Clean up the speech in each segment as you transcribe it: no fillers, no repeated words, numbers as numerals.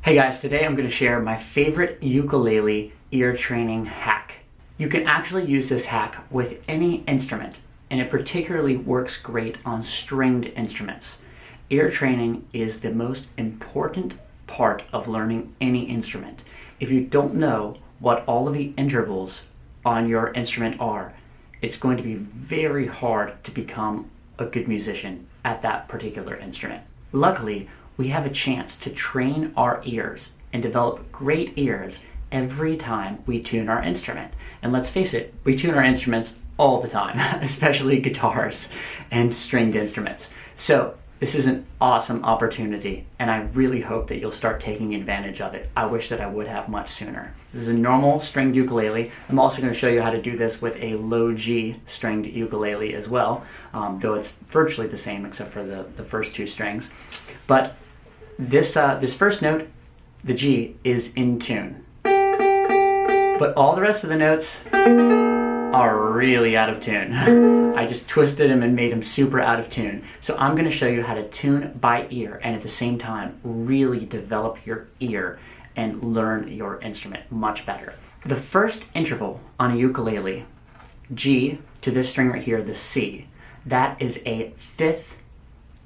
Hey guys, today I'm going to share my favorite ukulele ear training hack. You can actually use this hack with any instrument, and it particularly works great on stringed instruments. Ear training is the most important part of learning any instrument. If you don't know what all of the intervals on your instrument are, it's going to be very hard to become a good musician at that particular instrument. Luckily, we have a chance to train our ears and develop great ears every time we tune our instrument. And let's face it, we tune our instruments all the time, especially guitars and stringed instruments. So this is an awesome opportunity, and I really hope that you'll start taking advantage of it. I wish that I would have much sooner. This is a normal stringed ukulele. I'm also going to show you how to do this with a low G stringed ukulele as well, though it's virtually the same except for the first two strings. But this first note, the G, is in tune. But all the rest of the notes are really out of tune. I just twisted them and made them super out of tune. So I'm going to show you how to tune by ear and at the same time really develop your ear and learn your instrument much better. The first interval on a ukulele, G to this string right here, the C, that is a fifth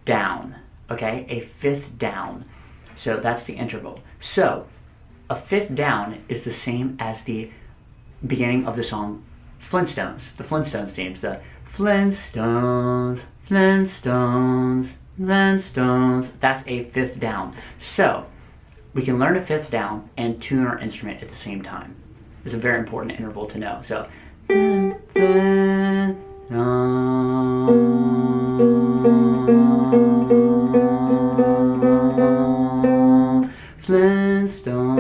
down, okay? A fifth down. So that's the interval. So a fifth down is the same as the beginning of the song Flintstones, the Flintstones themes, the Flintstones, Flintstones, Flintstones. That's a fifth down. So we can learn a fifth down and tune our instrument at the same time. It's a very important interval to know. So Flintstone,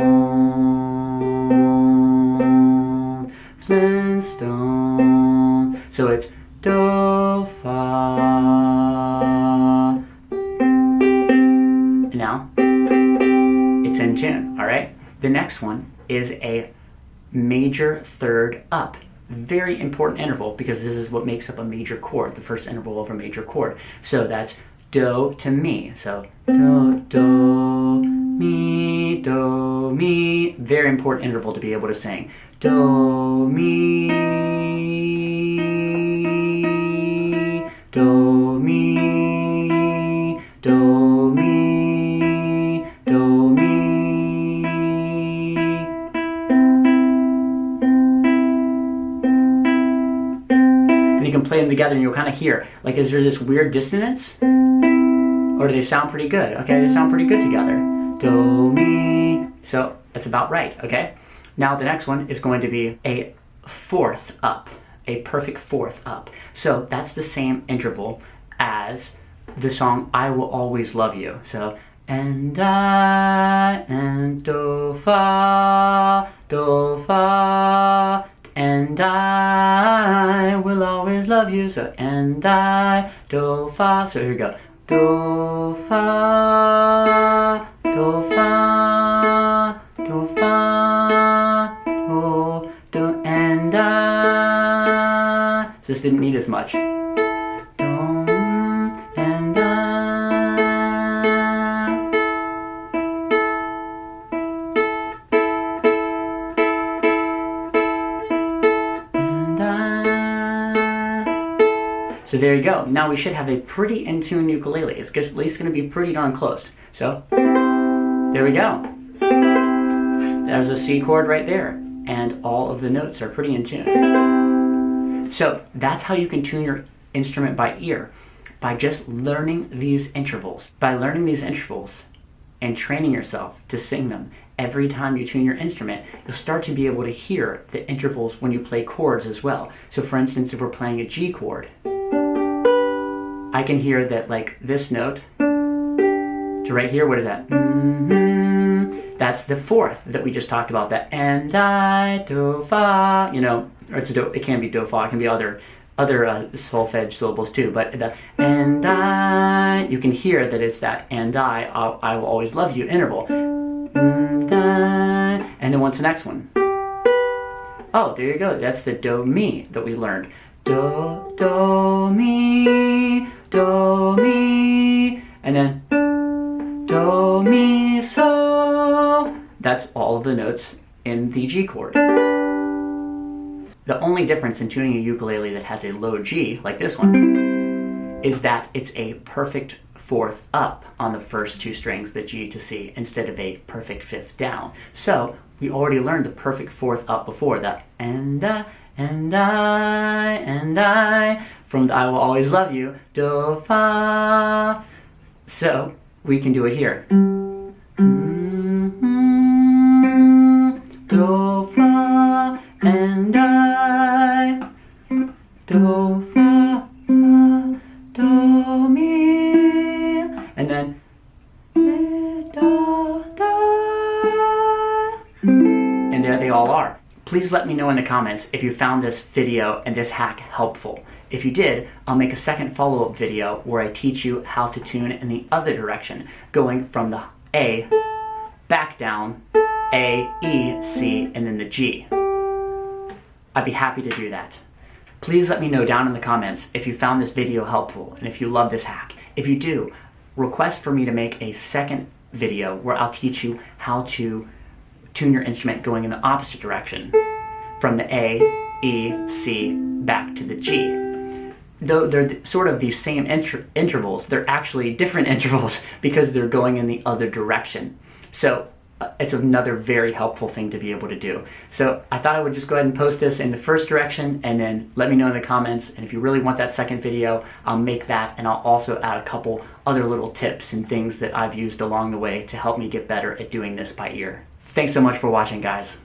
Flintstone. So it's do, fa. And now it's in tune, all right? The next one is a major third up. Very important interval because this is what makes up a major chord, the first interval of a major chord. So that's do to mi. So do, do, mi, do, mi. Very important interval to be able to sing. Do, mi, do, mi, do, mi, do, mi. And you can play them together and you'll kind of hear, like, is there this weird dissonance? Or do they sound pretty good? Okay, they sound pretty good together. Do, mi. So that's about right, okay? Now the next one is going to be a fourth up, a perfect fourth up. So that's the same interval as the song I Will Always Love You. So, and I, and do, fa, and I will always love you. So, and I, do, fa. So here we go. Do, fa, do, fa, do, fa, do, and I. So this didn't need as much. Do, and I. And I. So there you go. Now we should have a pretty in tune ukulele. It's at least going to be pretty darn close. So there we go. There's a C chord right there, and all of the notes are pretty in tune. So that's how you can tune your instrument by ear, by just learning these intervals. By learning these intervals and training yourself to sing them every time you tune your instrument, you'll start to be able to hear the intervals when you play chords as well. So for instance, if we're playing a G chord, I can hear that, like, this note to right here, what is that? That's the fourth that we just talked about, that and I, do, fa, you know, or it's a do, it can be do, fa, it can be other solfege syllables too, but the and I, you can hear that it's that and I will always love you interval. And then what's the next one? Oh, there you go, that's the do, mi that we learned. Do, do, mi, do, mi, and then do, mi, so, That's all of the notes in the G chord. The only difference in tuning a ukulele that has a low G, like this one, is that it's a perfect fourth up on the first two strings, the G to C, instead of a perfect fifth down. So we already learned the perfect fourth up before, the and I, from the I Will Always Love You, do, fa. So we can do it here. Do, fa, and I, do, fa, do, mi, and then da, da, and there they all are. Please let me know in the comments if you found this video and this hack helpful. If you did, I'll make a second follow-up video where I teach you how to tune in the other direction, going from the A back down, A, E, C, and then the G. I'd be happy to do that. Please let me know down in the comments if you found this video helpful and if you love this hack. If you do, request for me to make a second video where I'll teach you how to tune your instrument going in the opposite direction, from the A, E, C, back to the G. Though they're sort of the same intervals, they're actually different intervals because they're going in the other direction. So it's another very helpful thing to be able to do. So I thought I would just go ahead and post this in the first direction and then let me know in the comments. And if you really want that second video, I'll make that, and I'll also add a couple other little tips and things that I've used along the way to help me get better at doing this by ear. Thanks so much for watching, guys.